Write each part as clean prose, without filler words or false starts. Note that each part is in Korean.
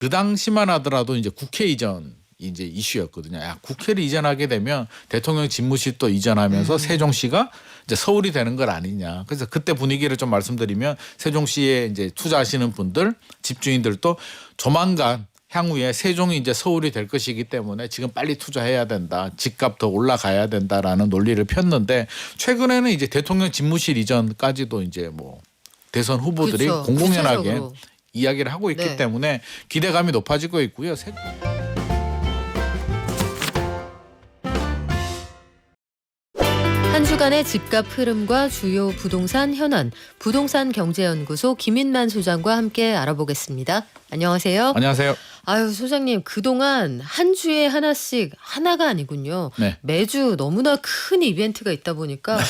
그 당시만 하더라도 이제 국회 이전 이제 이슈였거든요. 야, 국회를 이전하게 되면 대통령 집무실도 이전하면서 세종시가 이제 서울이 되는 걸 아니냐. 그래서 그때 분위기를 좀 말씀드리면 세종시에 이제 투자하시는 분들, 집주인들도 조만간 향후에 세종이 이제 서울이 될 것이기 때문에 지금 빨리 투자해야 된다. 집값 더 올라가야 된다라는 논리를 폈는데 최근에는 이제 대통령 집무실 이전까지도 이제 뭐 대선 후보들이 그렇죠. 공공연하게 구체적으로. 이야기를 하고 있기 네. 때문에 기대감이 높아지고 있고요. 한 주간의 집값 흐름과 주요 부동산 현안, 부동산 경제연구소 김인만 소장과 함께 알아보겠습니다. 안녕하세요. 안녕하세요. 아유 소장님, 그동안 한 주에 하나씩, 하나가 아니군요. 네. 매주 너무나 큰 이벤트가 있다 보니까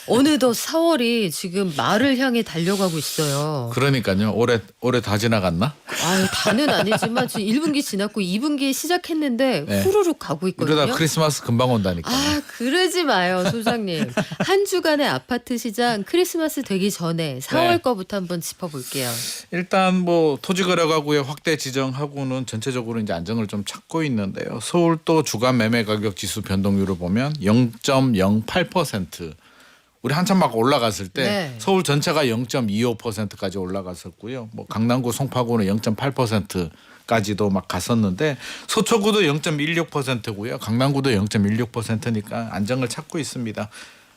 어느덧 4월이 지금 말을 향해 달려가고 있어요. 그러니까요. 올해 다 지나갔나? 아유 다는 아니지만 지금 1분기 지났고 2분기 시작했는데 네. 후루룩 가고 있거든요. 이러다 크리스마스 금방 온다니까. 아 그러지 마요 소장님. 한 주간의 아파트 시장 크리스마스 되기 전에 4월 네. 거부터 한번 짚어볼게요. 일단 뭐 토지거래가구의 확대 지정하고는 전체적으로 이제 안정을 좀 찾고 있는데요. 서울도 주간 매매 가격 지수 변동률을 보면 0.08%. 우리 한참 막 올라갔을 때 네. 서울 전체가 0.25%까지 올라갔었고요. 뭐 강남구, 송파구는 0.8%까지도 막 갔었는데 서초구도 0.16%고요. 강남구도 0.16%니까 안정을 찾고 있습니다.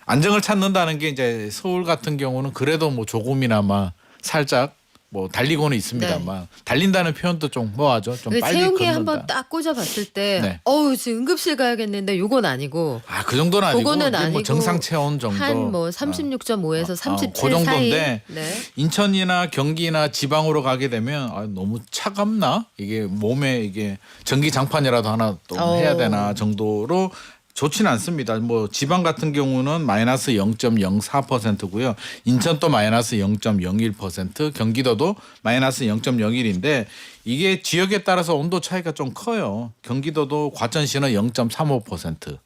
안정을 찾는다는 게 이제 서울 같은 경우는 그래도 뭐 조금이나마 살짝 뭐 달리고는 있습니다만 달린다는 표현도 좀 뭐하죠? 좀 빨리 세운기 걷는다. 한번 딱 꽂아봤을 때 네. 어우 지금 응급실 가야겠는데 요건 아니고 아, 그 정도는 아니고 그거는 이제 뭐 아니고 정상 체온 정도 한 뭐 36.5에서 37 그 정도인데 사이. 네. 인천이나 경기나 지방으로 가게 되면 너무 차갑나? 이게 몸에 이게 전기장판이라도 하나 또 해야 되나 정도로 좋지는 않습니다. 뭐 지방 같은 경우는 마이너스 0.04%고요. 인천도 마이너스 0.01%, 경기도도 마이너스 0.01인데 이게 지역에 따라서 온도 차이가 좀 커요. 경기도도 과천시는 0.35%.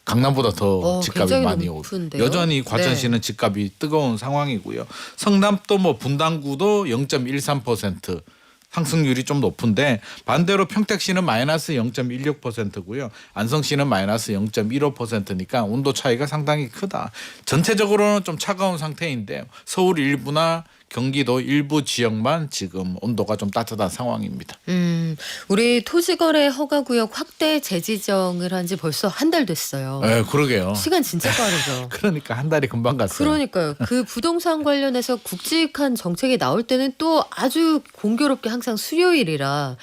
강남보다 더 집값이 굉장히 많이 높은데요? 여전히 과천시는 집값이 뜨거운 상황이고요. 성남도 뭐 분당구도 0.13%. 상승률이 좀 높은데 반대로 평택시는 마이너스 0.16%고요. 안성시는 마이너스 0.15%니까 온도 차이가 상당히 크다. 전체적으로는 좀 차가운 상태인데 서울 일부나 경기도 일부 지역만 지금 온도가 좀 따뜻한 상황입니다. 우리 토지거래 허가구역 확대 재지정을 한 지 벌써 한 달 됐어요. 네, 그러게요. 시간 진짜 빠르죠. 그러니까 한 달이 금방 갔어요. 그러니까요. 그 부동산 관련해서 굵직한 정책이 나올 때는 또 아주 공교롭게 항상 수요일이라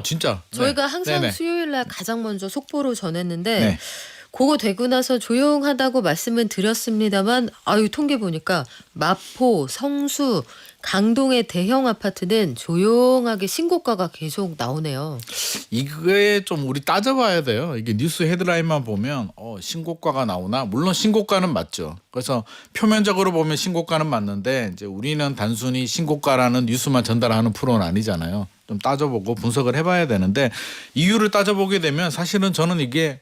진짜. 저희가 네. 항상 네네. 수요일 날 가장 먼저 속보로 전했는데 네. 그거 되고 나서 조용하다고 말씀은 드렸습니다만 통계 보니까 마포, 성수, 강동의 대형 아파트는 조용하게 신고가가 계속 나오네요. 이게 좀 우리 따져봐야 돼요. 이게 뉴스 헤드라인만 보면 신고가가 나오나? 물론 신고가는 맞죠. 그래서 표면적으로 보면 신고가는 맞는데 이제 우리는 단순히 신고가라는 뉴스만 전달하는 프로는 아니잖아요. 좀 따져보고 분석을 해봐야 되는데 이유를 따져보게 되면 사실은 저는 이게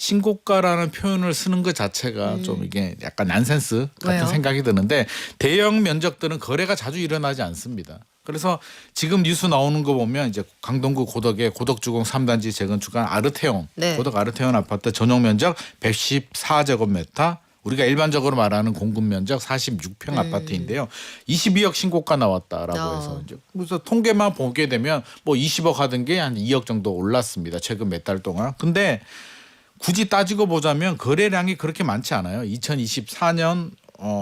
신고가라는 표현을 쓰는 것 자체가 좀 이게 약간 난센스 같은 왜요? 생각이 드는데 대형 면적들은 거래가 자주 일어나지 않습니다. 그래서 지금 뉴스 나오는 거 보면 이제 강동구 고덕의 고덕주공 3단지 재건축한 아르테온, 네. 고덕 아르테온 아파트 전용 면적 114제곱미터, 우리가 일반적으로 말하는 공급 면적 46평 아파트인데요. 22억 신고가 나왔다라고 해서 이제 그래서 통계만 보게 되면 뭐 20억 하던 게 한 2억 정도 올랐습니다. 최근 몇 달 동안. 근데 굳이 따지고 보자면 거래량이 그렇게 많지 않아요. 2024년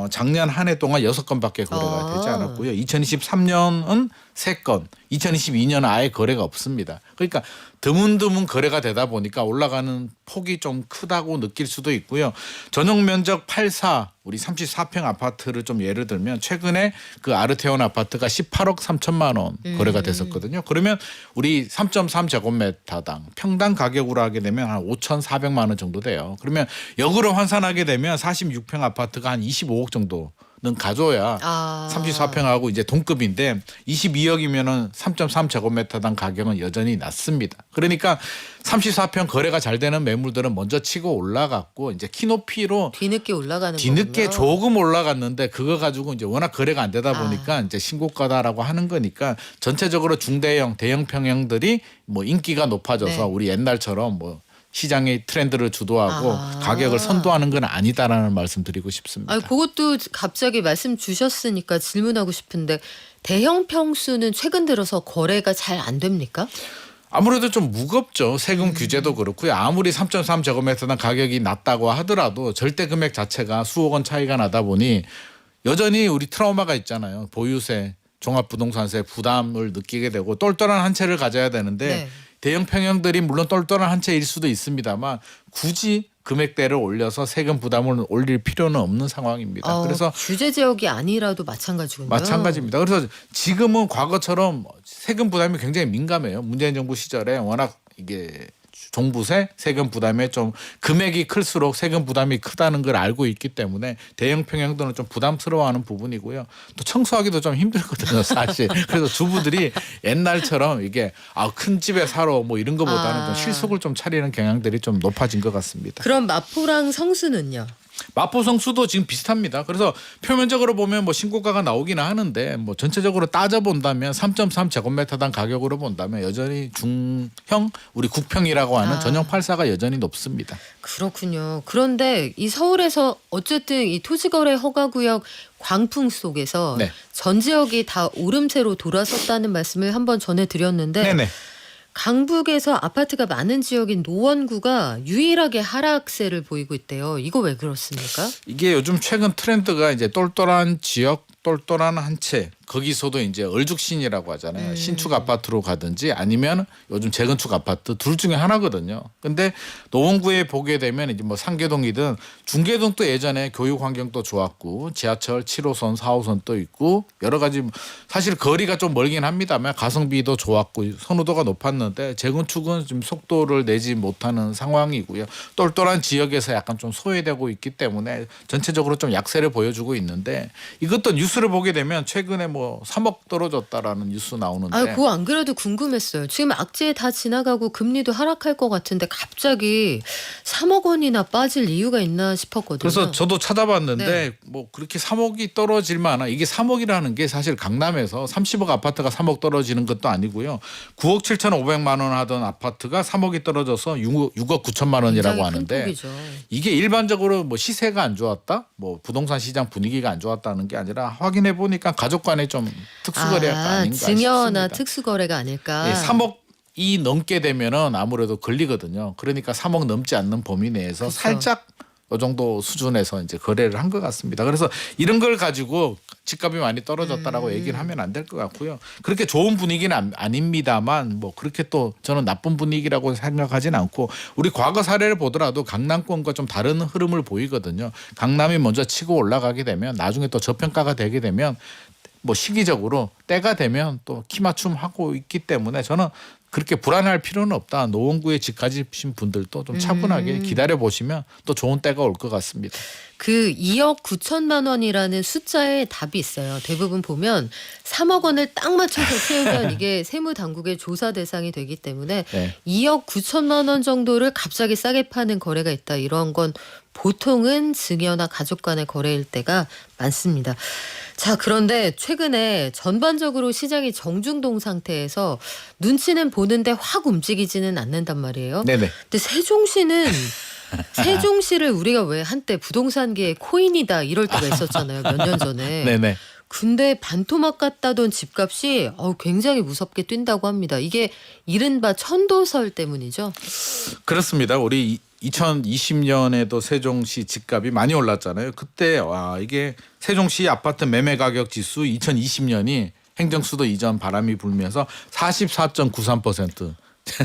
작년 한 해 동안 6건밖에 거래가 되지 않았고요. 2023년은 3건, 2022년은 아예 거래가 없습니다. 그러니까 드문드문 거래가 되다 보니까 올라가는 폭이 좀 크다고 느낄 수도 있고요. 전용 면적 84, 우리 34평 아파트를 좀 예를 들면 최근에 그 아르테온 아파트가 18억 3천만 원 거래가 됐었거든요. 그러면 우리 3.3제곱미터당 평당 가격으로 하게 되면 한 5,400만 원 정도 돼요. 그러면 역으로 환산하게 되면 46평 아파트가 한 25억 정도 가져야 아. 34평하고 이제 동급인데 22억이면은 3.3제곱미터당 가격은 여전히 낮습니다. 그러니까 34평 거래가 잘 되는 매물들은 먼저 치고 올라갔고 이제 키높이로 뒤늦게 올라가는 뒤늦게 거군요. 조금 올라갔는데 그거 가지고 이제 워낙 거래가 안 되다 보니까 이제 신고가다라고 하는 거니까 전체적으로 중대형, 대형 평형들이 뭐 인기가 높아져서 네. 우리 옛날처럼 뭐 시장의 트렌드를 주도하고 아. 가격을 선도하는 건 아니다라는 말씀 드리고 싶습니다. 아, 그것도 갑자기 말씀 주셨으니까 질문하고 싶은데 대형 평수는 최근 들어서 거래가 잘 안 됩니까? 아무래도 좀 무겁죠. 세금 규제도 그렇고요. 아무리 3.3제곱미터당 가격이 낮다고 하더라도 절대 금액 자체가 수억 원 차이가 나다 보니 여전히 우리 트라우마가 있잖아요. 보유세, 종합부동산세 부담을 느끼게 되고 똘똘한 한 채를 가져야 되는데 네. 대형 평형들이 물론 똘똘한 한 채일 수도 있습니다만 굳이 금액대를 올려서 세금 부담을 올릴 필요는 없는 상황입니다. 그래서 규제 지역이 아니라도 마찬가지군요. 마찬가지입니다. 그래서 지금은 과거처럼 세금 부담이 굉장히 민감해요. 문재인 정부 시절에 워낙 이게 종부세 세금 부담에 좀 금액이 클수록 세금 부담이 크다는 걸 알고 있기 때문에 대형 평형들은 좀 부담스러워하는 부분이고요. 또 청소하기도 좀 힘들거든요, 사실. 그래서 주부들이 옛날처럼 이게 큰 집에 살아 뭐 이런 것보다는 좀 실속을 좀 차리는 경향들이 좀 높아진 것 같습니다. 그럼 마포랑 성수는요? 마포 성수도 지금 비슷합니다. 그래서 표면적으로 보면 뭐 신고가가 나오기는 하는데 뭐 전체적으로 따져 본다면 3.3제곱미터당 가격으로 본다면 여전히 중형 우리 국평이라고 하는 전용 8사가 여전히 높습니다. 그렇군요. 그런데 이 서울에서 어쨌든 이 토지거래 허가구역 광풍 속에서 네. 전 지역이 다 오름세로 돌아섰다는 말씀을 한번 전해드렸는데 네네. 강북에서 아파트가 많은 지역인 노원구가 유일하게 하락세를 보이고 있대요. 이거 왜 그렇습니까? 이게 요즘 최근 트렌드가 이제 똘똘한 지역, 똘똘한 한 채 거기서도 이제 얼죽신이라고 하잖아요. 신축 아파트로 가든지 아니면 요즘 재건축 아파트 둘 중에 하나거든요. 근데 노원구에 보게 되면 이제 뭐 상계동이든 중계동도 예전에 교육 환경도 좋았고 지하철 7호선, 4호선도 있고 여러 가지 사실 거리가 좀 멀긴 합니다만 가성비도 좋았고 선호도가 높았는데 재건축은 좀 속도를 내지 못하는 상황이고요. 똘똘한 지역에서 약간 좀 소외되고 있기 때문에 전체적으로 좀 약세를 보여주고 있는데 이것도 뉴스를 보게 되면 최근에 뭐 3억 떨어졌다라는 뉴스 나오는데 아, 그거 안 그래도 궁금했어요. 지금 악재 다 지나가고 금리도 하락할 것 같은데 갑자기 3억 원이나 빠질 이유가 있나 싶었거든요. 그래서 저도 찾아봤는데 네. 뭐 그렇게 3억이 떨어질 만한 이게 3억이라는 게 사실 강남에서 30억 아파트가 3억 떨어지는 것도 아니고요. 9억 7,500만 원 하던 아파트가 3억이 떨어져서 6억 9천만 원이라고 굉장히 큰 하는데 폭이죠. 이게 일반적으로 뭐 시세가 안 좋았다, 뭐 부동산 시장 분위기가 안 좋았다는 게 아니라 확인해 보니까 가족 간에 좀 특수거래가 아닌가 증여나 싶습니다. 특수거래가 아닐까. 네, 3억이 넘게 되면은 아무래도 걸리거든요. 그러니까 3억 넘지 않는 범위 내에서 그쵸. 살짝 이 정도 수준에서 이제 거래를 한 것 같습니다. 그래서 이런 걸 가지고 집값이 많이 떨어졌다라고 얘기를 하면 안 될 것 같고요. 그렇게 좋은 분위기는 아닙니다만 뭐 그렇게 또 저는 나쁜 분위기라고 생각하진 않고 우리 과거 사례를 보더라도 강남권과 좀 다른 흐름을 보이거든요. 강남이 먼저 치고 올라가게 되면 나중에 또 저평가가 되게 되면 뭐 시기적으로 때가 되면 또 키맞춤 하고 있기 때문에 저는 그렇게 불안할 필요는 없다. 노원구에 집 가지신 분들도 좀 차분하게 기다려 보시면 또 좋은 때가 올 것 같습니다. 그 2억 9천만 원이라는 숫자에 답이 있어요. 대부분 보면 3억 원을 딱 맞춰서 채우면 이게 세무당국의 조사 대상이 되기 때문에 네. 2억 9천만 원 정도를 갑자기 싸게 파는 거래가 있다. 이런 건 보통은 증여나 가족 간의 거래일 때가 많습니다. 자, 그런데 최근에 전반적으로 시장이 정중동 상태에서 눈치는 보는데 확 움직이지는 않는단 말이에요. 네네. 근데 세종시는 세종시를 우리가 왜 한때 부동산계의 코인이다 이럴 때가 있었잖아요. 몇 년 전에. 네네. 근데 반토막 같다던 집값이 굉장히 무섭게 뛴다고 합니다. 이게 이른바 천도설 때문이죠. 그렇습니다. 우리 2020년에도 세종시 집값이 많이 올랐잖아요. 그때 이게 세종시 아파트 매매 가격 지수 2020년이 행정수도 이전 바람이 불면서 44.93%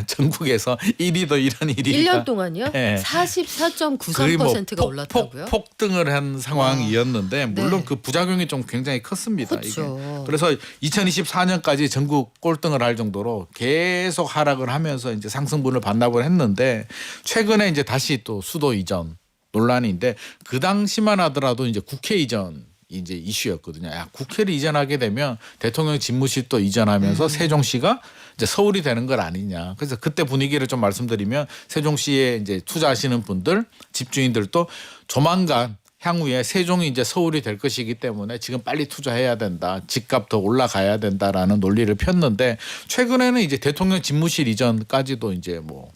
전국에서 1위도 이런 일이니까 1년 동안요? 네. 44.93%가 올랐다고요? 폭등을 한 상황이었는데 물론 네. 그 부작용이 좀 굉장히 컸습니다. 그렇죠. 이게. 그래서 2024년까지 전국 꼴등을 할 정도로 계속 하락을 하면서 이제 상승분을 반납을 했는데 최근에 이제 다시 또 수도 이전 논란인데 그 당시만 하더라도 이제 국회 이전 이제 이슈였거든요. 야, 국회를 이전하게 되면 대통령 집무실 또 이전하면서 세종시가 이제 서울이 되는 걸 아니냐. 그래서 그때 분위기를 좀 말씀드리면 세종시에 이제 투자하시는 분들, 집주인들도 조만간 향후에 세종이 이제 서울이 될 것이기 때문에 지금 빨리 투자해야 된다. 집값 더 올라가야 된다라는 논리를 폈는데 최근에는 이제 대통령 집무실 이전까지도 이제 뭐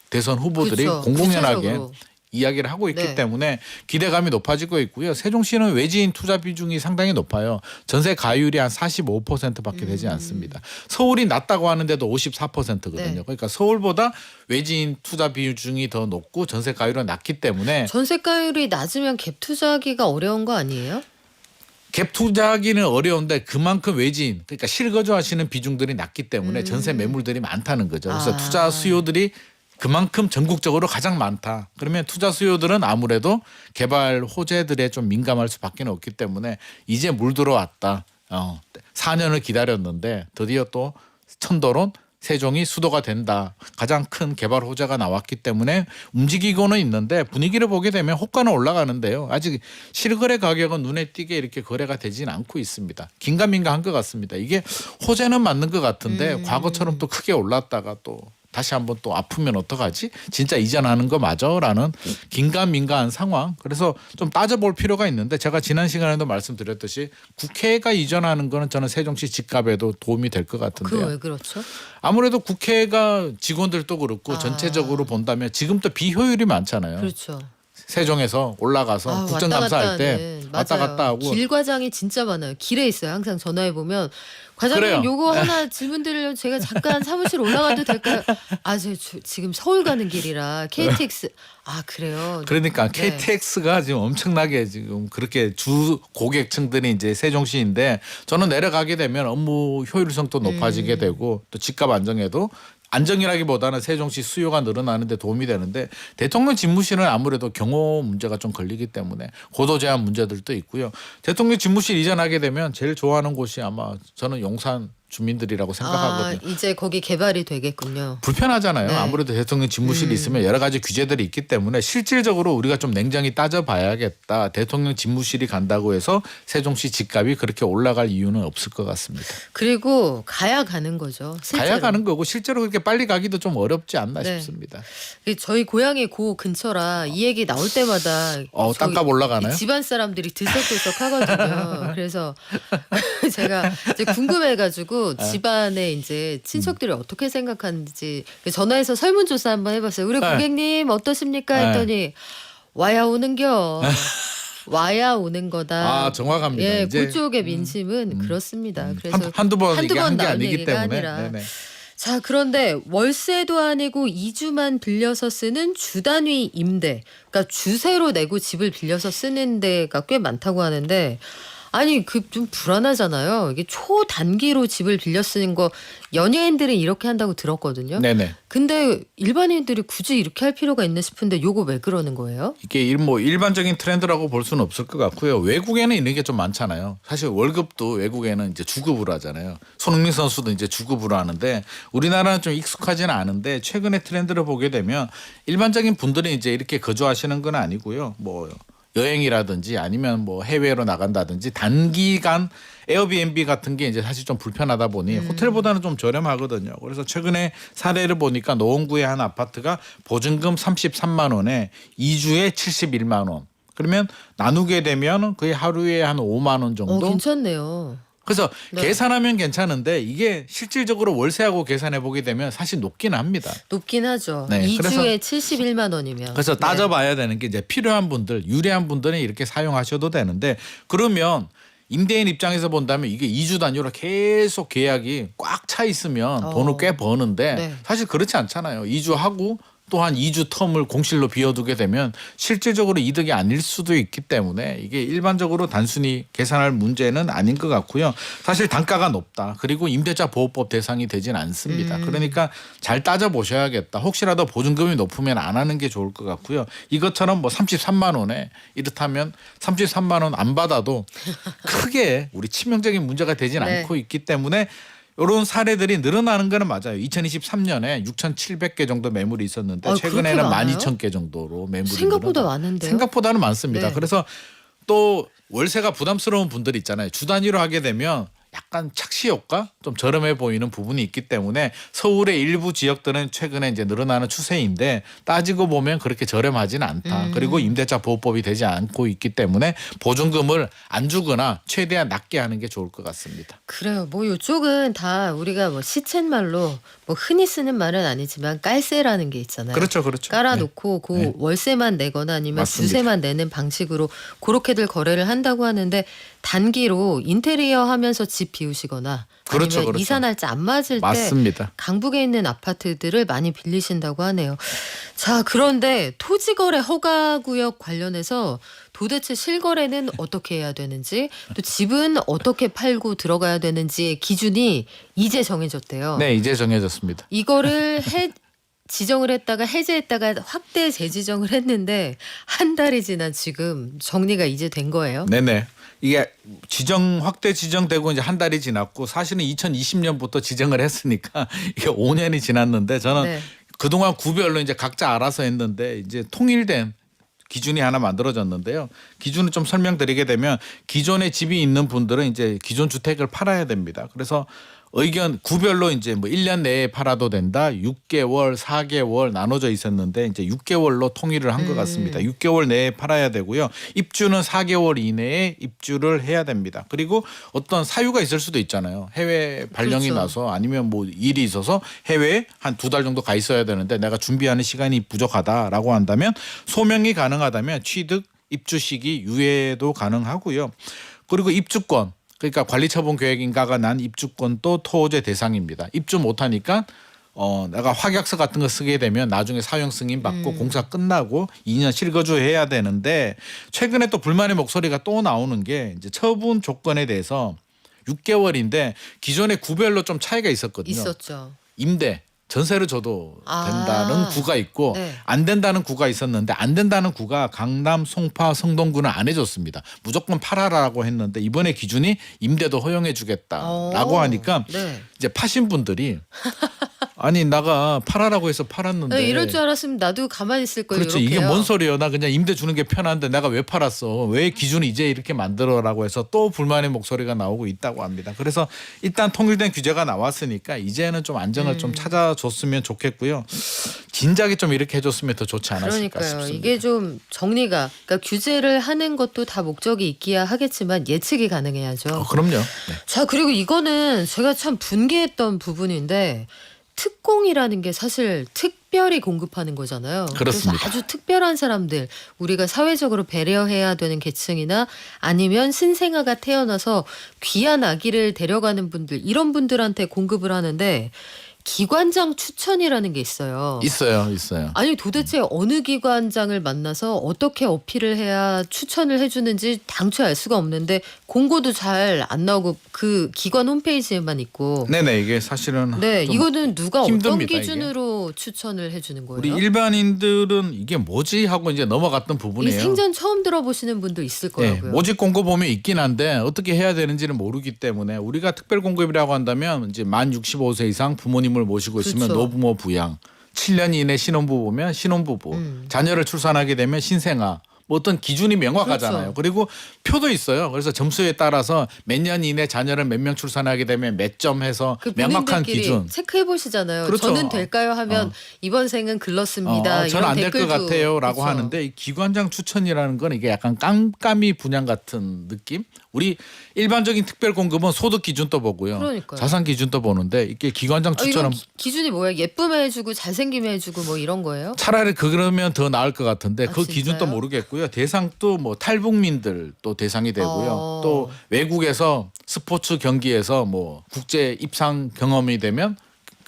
대선 후보들이 그렇죠. 공공연하게 구체적으로. 이야기를 하고 있기 네. 때문에 기대감이 높아지고 있고요. 세종시는 외지인 투자 비중이 상당히 높아요. 전세 가율이 한 45%밖에 되지 않습니다. 서울이 낮다고 하는데도 54%거든요. 네. 그러니까 서울보다 외지인 투자 비중이 더 높고 전세 가율은 낮기 때문에 전세가율이 낮으면 갭 투자하기가 어려운 거 아니에요? 갭 투자하기는 어려운데 그만큼 외지인 그러니까 실거주하시는 비중들이 낮기 때문에 전세 매물들이 많다는 거죠. 그래서 아. 투자 수요들이 그만큼 전국적으로 가장 많다. 그러면 투자 수요들은 아무래도 개발 호재들에 좀 민감할 수밖에 없기 때문에 이제 물 들어왔다. 4년을 기다렸는데 드디어 또 천도론 세종이 수도가 된다. 가장 큰 개발 호재가 나왔기 때문에 움직이고는 있는데 분위기를 보게 되면 호가는 올라가는데요. 아직 실거래 가격은 눈에 띄게 이렇게 거래가 되지는 않고 있습니다. 긴가민가한 것 같습니다. 이게 호재는 맞는 것 같은데 과거처럼 또 크게 올랐다가 또 다시 한번 또 아프면 어떡하지? 진짜 이전하는 거 맞아라는 긴가민가한 상황. 그래서 좀 따져볼 필요가 있는데 제가 지난 시간에도 말씀드렸듯이 국회가 이전하는 거는 저는 세종시 집값에도 도움이 될 것 같은데요. 그거 왜 그렇죠? 아무래도 국회가 직원들도 그렇고 전체적으로 본다면 지금 또 비효율이 많잖아요. 그렇죠. 세종에서 올라가서 국정감사할 때 왔다 갔다 하고 길 과장이 진짜 많아요. 길에 있어요. 항상 전화해 보면 과장님 그래요. 요거 하나 질문 드리려면 제가 잠깐 사무실 올라가도 될까요? 아, 저 지금 서울 가는 길이라 KTX 아 그래요. 그러니까 네. KTX가 지금 엄청나게 지금 그렇게 주 고객층들이 이제 세종시인데 저는 내려가게 되면 업무 효율성도 높아지게 되고 또 집값 안정에도 안정이라기보다는 세종시 수요가 늘어나는 데 도움이 되는데 대통령 집무실은 아무래도 경호 문제가 좀 걸리기 때문에 고도 제한 문제들도 있고요. 대통령 집무실 이전하게 되면 제일 좋아하는 곳이 아마 저는 용산 주민들이라고 생각하거든요. 이제 거기 개발이 되겠군요. 불편하잖아요. 네. 아무래도 대통령 집무실이 있으면 여러 가지 규제들이 있기 때문에 실질적으로 우리가 좀 냉정히 따져봐야겠다. 대통령 집무실이 간다고 해서 세종시 집값이 그렇게 올라갈 이유는 없을 것 같습니다. 그리고 가야 가는 거죠. 실제로. 가야 가는 거고 실제로 그렇게 빨리 가기도 좀 어렵지 않나 네. 싶습니다. 저희 고향이 고 근처라 이 얘기 나올 때마다 저희 땅값 올라가나요? 집안 사람들이 들썩들썩 하거든요. 그래서 제가 이제 궁금해가지고 집안에 이제 친척들이 어떻게 생각하는지 전화해서 설문조사 한번 해봤어요. 우리 네. 고객님 어떠십니까 했더니 와야 오는겨. 와야 오는 거다. 아 정확합니다. 예, 이제 그쪽의 민심은 그렇습니다. 그래서 한두 번 이게 한 게 나온 아니기 얘기가 때문에 아니라. 네네. 자, 그런데 월세도 아니고 2주만 빌려서 쓰는 주단위 임대. 그러니까 주세로 내고 집을 빌려서 쓰는 데가 꽤 많다고 하는데 아니 그 좀 불안하잖아요. 이게 초단기로 집을 빌려 쓰는 거 연예인들은 이렇게 한다고 들었거든요. 네네. 근데 일반인들이 굳이 이렇게 할 필요가 있나 싶은데 요거 왜 그러는 거예요? 이게 뭐 일반적인 트렌드라고 볼 수는 없을 것 같고요. 외국에는 있는 게 좀 많잖아요. 사실 월급도 외국에는 이제 주급으로 하잖아요. 손흥민 선수도 이제 주급으로 하는데 우리나라는 좀 익숙하지는 않은데 최근에 트렌드를 보게 되면 일반적인 분들이 이제 이렇게 거주하시는 건 아니고요. 뭐 여행이라든지 아니면 뭐 해외로 나간다든지 단기간 에어비앤비 같은 게 이제 사실 좀 불편하다 보니 호텔보다는 좀 저렴하거든요. 그래서 최근에 사례를 보니까 노원구의 한 아파트가 보증금 33만 원에 2주에 71만 원. 그러면 나누게 되면 거의 하루에 한 5만 원 정도. 괜찮네요. 그래서 네. 계산하면 괜찮은데 이게 실질적으로 월세하고 계산해 보게 되면 사실 높긴 합니다. 높긴 하죠. 네, 2주에 71만 원이면. 그래서 따져봐야 되는 게 이제 필요한 분들, 유리한 분들은 이렇게 사용하셔도 되는데 그러면 임대인 입장에서 본다면 이게 2주 단위로 계속 계약이 꽉 차 있으면 돈을 꽤 버는데 네. 사실 그렇지 않잖아요. 2주 하고 또한 2주 텀을 공실로 비워두게 되면 실질적으로 이득이 아닐 수도 있기 때문에 이게 일반적으로 단순히 계산할 문제는 아닌 것 같고요. 사실 단가가 높다. 그리고 임대차 보호법 대상이 되진 않습니다. 그러니까 잘 따져보셔야겠다. 혹시라도 보증금이 높으면 안 하는 게 좋을 것 같고요. 이것처럼 뭐 33만 원에 이렇다면 33만 원 안 받아도 크게 우리 치명적인 문제가 되진 네. 않고 있기 때문에 이런 사례들이 늘어나는 거는 맞아요. 2023년에 6,700개 정도 매물이 있었는데 아, 최근에는 그렇게 많아요? 12,000개 정도로 매물이 생각보다 늘어나- 많은데요? 생각보다는 많습니다. 네. 그래서 또 월세가 부담스러운 분들이 있잖아요. 주 단위로 하게 되면 약간 착시 효과 좀 저렴해 보이는 부분이 있기 때문에 서울의 일부 지역들은 최근에 이제 늘어나는 추세인데 따지고 보면 그렇게 저렴하지는 않다. 그리고 임대차 보호법이 되지 않고 있기 때문에 보증금을 안 주거나 최대한 낮게 하는 게 좋을 것 같습니다. 그래요. 뭐 이쪽은 다 우리가 뭐 시쳇말로 뭐 흔히 쓰는 말은 아니지만 깔세라는 게 있잖아요. 그렇죠, 그렇죠. 깔아놓고 그 네. 월세만 내거나 아니면 맞습니다. 주세만 내는 방식으로 그렇게들 거래를 한다고 하는데 단기로 인테리어 하면서 집 비우시거나 그렇죠, 아니면 그렇죠. 이사 날짜 안 맞을 때 맞습니다. 강북에 있는 아파트들을 많이 빌리신다고 하네요. 자, 그런데 토지거래 허가구역 관련해서 도대체 실거래는 어떻게 해야 되는지 또 집은 어떻게 팔고 들어가야 되는지의 기준이 이제 정해졌대요. 네, 이제 정해졌습니다. 이거를 지정을 했다가 해제했다가 확대 재지정을 했는데 한 달이 지난 지금 정리가 이제 된 거예요. 네네. 이게 확대 지정되고 이제 한 달이 지났고 사실은 2020년부터 지정을 했으니까 이게 5년이 지났는데 저는 네. 그동안 구별로 이제 각자 알아서 했는데 이제 통일된 기준이 하나 만들어졌는데요. 기준을 좀 설명드리게 되면 기존에 집이 있는 분들은 이제 기존 주택을 팔아야 됩니다. 그래서 의견 구별로 이제 뭐 1년 내에 팔아도 된다. 6개월, 4개월 나눠져 있었는데 이제 6개월로 통일을 한 것 같습니다. 6개월 내에 팔아야 되고요. 입주는 4개월 이내에 입주를 해야 됩니다. 그리고 어떤 사유가 있을 수도 있잖아요. 해외 발령이 그렇죠. 나서 아니면 뭐 일이 있어서 해외에 한 2달 정도 가 있어야 되는데 내가 준비하는 시간이 부족하다라고 한다면 소명이 가능하다면 취득, 입주 시기 유예도 가능하고요. 그리고 입주권 그러니까 관리처분 계획인가가 난 입주권도 토호제 대상입니다. 입주 못하니까 내가 확약서 같은 거 쓰게 되면 나중에 사용 승인 받고 공사 끝나고 2년 실거주해야 되는데 최근에 또 불만의 목소리가 또 나오는 게 이제 처분 조건에 대해서 6개월인데 기존에 구별로 좀 차이가 있었거든요. 있었죠. 임대 전세를 줘도 된다는 구가 있고 네. 안 된다는 구가 있었는데 안 된다는 구가 강남, 송파, 성동구는 안 해줬습니다. 무조건 팔아라라고 했는데 이번에 기준이 임대도 허용해 주겠다라고 하니까 네. 이제 파신 분들이 아니 나가 팔아라고 해서 팔았는데 네, 이럴 줄 알았으면 나도 가만히 있을 거예요. 그렇죠. 이게 뭔 소리예요. 나 그냥 임대 주는 게 편한데 내가 왜 팔았어. 왜 기준을 이제 이렇게 만들어라고 해서 또 불만의 목소리가 나오고 있다고 합니다. 그래서 일단 통일된 규제가 나왔으니까 이제는 좀 안정을 좀 찾아줬으면 좋겠고요. 진작에 좀 이렇게 해줬으면 더 좋지 않았을까 그러니까요. 싶습니다. 이게 좀 정리가 그러니까 규제를 하는 것도 다 목적이 있기야 하겠지만 예측이 가능해야죠. 그럼요. 네. 자, 그리고 이거는 제가 참 분개했던 부분인데 특공이라는 게 사실 특별히 공급하는 거잖아요. 그렇습니다. 그래서 아주 특별한 사람들 우리가 사회적으로 배려해야 되는 계층이나 아니면 신생아가 태어나서 귀한 아기를 데려가는 분들 이런 분들한테 공급을 하는데 기관장 추천이라는 게 있어요. 있어요. 아니 도대체 어느 기관장을 만나서 어떻게 어필을 해야 추천을 해주는지 당초 알 수가 없는데 공고도 잘 안 나오고 그 기관 홈페이지에만 있고. 네네 이게 사실은 네, 좀 이거는 누가 힘듭니다, 어떤 기준으로 추천을 해주는 거예요? 우리 일반인들은 이게 뭐지 하고 이제 넘어갔던 이 부분이에요. 생전 처음 들어보시는 분도 있을 네, 거라고요. 모집 공고 보면 있긴 한데 어떻게 해야 되는지는 모르기 때문에 우리가 특별 공급이라고 한다면 이제 만 65세 이상 부모님을 모시고 있으면 그렇죠. 노부모 부양, 7년 이내 신혼부부면 신혼부부, 자녀를 출산하게 되면 신생아. 뭐 어떤 기준이 명확하잖아요. 그렇죠. 그리고 표도 있어요. 그래서 점수에 따라서 몇 년 이내 자녀를 몇 명 출산하게 되면 몇 점 해서 그 명확한 본인들끼리 기준. 체크해 보시잖아요. 그렇죠. 저는 될까요 하면 이번 생은 글렀습니다. 저는 안 될 것 댓글도. 같아요라고 그렇죠. 하는데 이 기관장 추천이라는 건 이게 약간 깜깜이 분양 같은 느낌? 우리 일반적인 특별 공급은 소득 기준도 보고요. 그러니까요. 자산 기준도 보는데 이게 기관장 추천은 이건 기준이 뭐예요? 예쁨 해주고 잘생김 해주고 뭐 이런 거예요? 차라리 그러면 더 나을 것 같은데 그 진짜요? 기준도 모르겠고요. 대상도 뭐 탈북민들 또 대상이 되고요. 또 외국에서 스포츠 경기에서 뭐 국제 입상 경험이 되면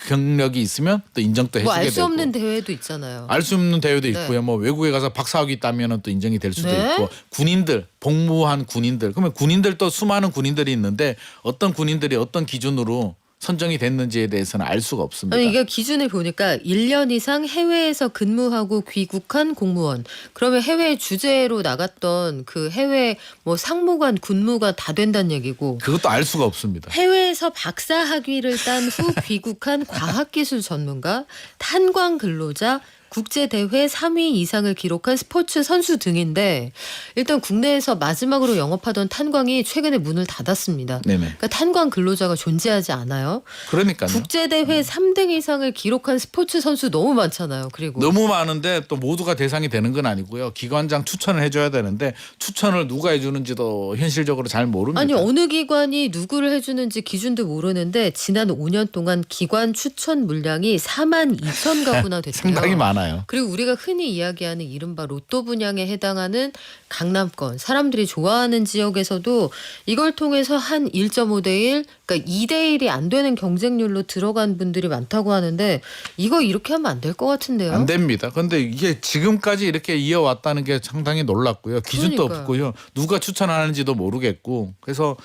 경력이 있으면 또 인정도 해주게 뭐 알 수 되고. 없는 대회도 있잖아요. 알 수 없는 대회도 네. 있고요. 뭐 외국에 가서 박사학위 따면은 또 인정이 될 수도 네? 있고 군인들 복무한 군인들 그러면 군인들도 수많은 군인들이 있는데 어떤 군인들이 어떤 기준으로 선정이 됐는지에 대해서는 알 수가 없습니다. 아니, 이게 기준을 보니까 1년 이상 해외에서 근무하고 귀국한 공무원. 그러면 해외 주재로 나갔던 그 해외 뭐 상무관, 군무관 다 된다는 얘기고. 그것도 알 수가 없습니다. 해외에서 박사 학위를 딴 후 귀국한 과학기술 전문가, 탄광 근로자, 국제대회 3위 이상을 기록한 스포츠 선수 등인데 일단 국내에서 마지막으로 영업하던 탄광이 최근에 문을 닫았습니다. 네네. 그러니까 탄광 근로자가 존재하지 않아요. 그러니까요. 국제대회 3등 이상을 기록한 스포츠 선수 너무 많잖아요. 그리고 너무 많은데 또 모두가 대상이 되는 건 아니고요. 기관장 추천을 해줘야 되는데 추천을 누가 해주는지도 현실적으로 잘 모릅니다. 아니 어느 기관이 누구를 해주는지 기준도 모르는데 지난 5년 동안 기관 추천 물량이 4만 2천 가구나 됐대요. 상당히 많아요. 그리고 우리가 흔히 이야기하는 이른바 로또 분양에 해당하는 강남권 사람들이 좋아하는 지역에서도 이걸 통해서 한 1.5대 1 그러니까 2대 1이 안 되는 경쟁률로 들어간 분들이 많다고 하는데 이거 이렇게 하면 안 될 것 같은데요. 안 됩니다. 그런데 이게 지금까지 이렇게 이어왔다는 게 상당히 놀랍고요. 기준도 그러니까요. 없고요. 누가 추천하는지도 모르겠고 그래서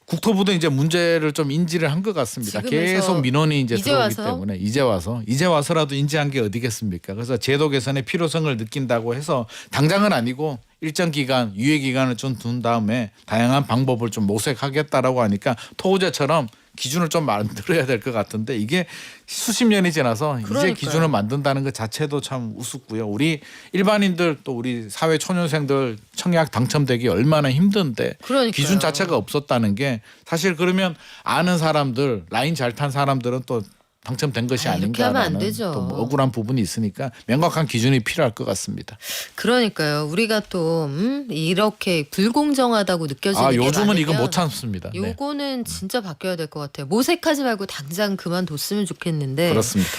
국토부도 이제 문제를 좀 인지를 한 것 같습니다. 지금에서 계속 민원이 이제 이제 들어오기 와서요? 때문에 이제 와서라도 인지한 게 어디겠습니까? 그래서 제도 개선의 필요성을 느낀다고 해서 당장은 아니고 일정 기간 유예 기간을 좀 둔 다음에 다양한 방법을 좀 모색하겠다라고 하니까 토호제처럼 기준을 좀 만들어야 될 것 같은데 이게 수십 년이 지나서 그러니까요. 이제 기준을 만든다는 것 자체도 참 우습고요. 우리 일반인들 또 우리 사회 초년생들 청약 당첨되기 얼마나 힘든데 그러니까요. 기준 자체가 없었다는 게 사실 그러면 아는 사람들 라인 잘 탄 사람들은 또 당첨된 것이 이렇게 하면 안 아닌가라는 되죠. 또 억울한 부분이 있으니까 명확한 기준이 필요할 것 같습니다. 그러니까요. 우리가 또 이렇게 불공정하다고 느껴지는 게 요즘은 이거 많으면 못 참습니다. 네. 요거는 진짜 바뀌어야 될 것 같아요. 모색하지 말고 당장 그만뒀으면 좋겠는데. 그렇습니다.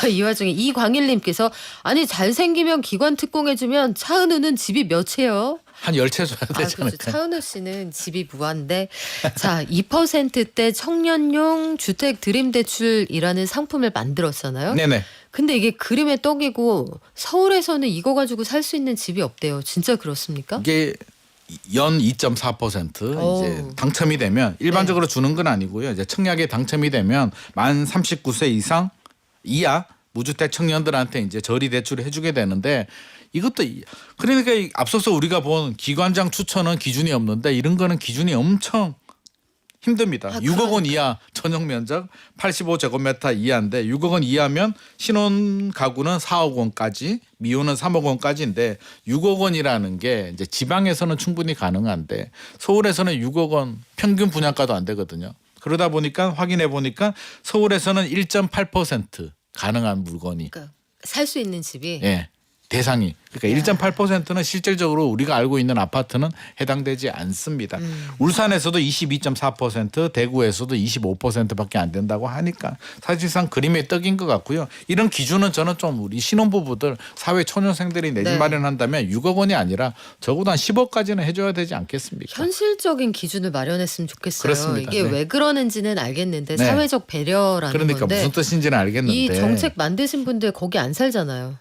이 와중에 이광일님께서 아니 잘생기면 기관 특공해주면 차은우는 집이 몇 채요? 한 10채 줘야 되지 그렇죠. 않을까? 차은우 씨는 집이 무한데 자 2%대 청년용 주택 드림 대출이라는 상품을 만들었잖아요. 네네. 근데 이게 그림의 떡이고 서울에서는 이거 가지고 살 수 있는 집이 없대요. 진짜 그렇습니까? 이게 연 2.4% 오. 이제 당첨이 되면 일반적으로 주는 건 아니고요. 이제 청약에 당첨이 되면 만 39세 이하 무주택 청년들한테 이제 저리 대출을 해주게 되는데 이것도 그러니까 앞서서 우리가 본 기관장 추천은 기준이 없는데 이런 거는 기준이 엄청 힘듭니다. 6억 원 이하 전용 면적 85제곱미터 이하인데 6억 원 이하면 신혼 가구는 4억 원까지 미혼은 3억 원까지인데 6억 원이라는 게 이제 지방에서는 충분히 가능한데 서울에서는 6억 원 평균 분양가도 안 되거든요. 그러다 보니까 확인해 보니까 서울에서는 1.8% 가능한 물건이 그러니까 살 수 있는 집이 예. 대상이 그러니까 1.8%는 실질적으로 우리가 알고 있는 아파트는 해당되지 않습니다. 울산에서도 22.4%, 대구에서도 25%밖에 안 된다고 하니까 사실상 그림의 떡인 것 같고요. 이런 기준은 저는 좀 우리 신혼부부들 사회 초년생들이 내 집 네. 마련한다면 6억 원이 아니라 적어도 한 10억까지는 해줘야 되지 않겠습니까? 현실적인 기준을 마련했으면 좋겠어요. 그렇습니다. 이게 네. 왜 그러는지는 알겠는데 네. 사회적 배려라는 그러니까 건데 무슨 뜻인지는 알겠는데 이 정책 만드신 분들 거기 안 살잖아요.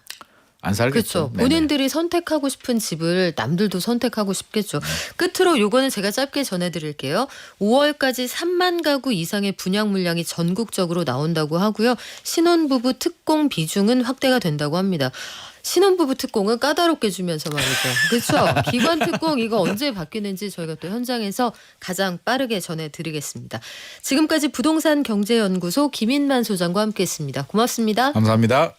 안 살겠죠. 그렇죠. 본인들이 선택하고 싶은 집을 남들도 선택하고 싶겠죠. 끝으로 요거는 제가 짧게 전해드릴게요. 5월까지 3만 가구 이상의 분양 물량이 전국적으로 나온다고 하고요. 신혼부부 특공 비중은 확대가 된다고 합니다. 신혼부부 특공은 까다롭게 주면서 말이죠. 그렇죠. 기관 특공 이거 언제 바뀌는지 저희가 또 현장에서 가장 빠르게 전해드리겠습니다. 지금까지 부동산 경제연구소 김인만 소장과 함께했습니다. 고맙습니다. 감사합니다.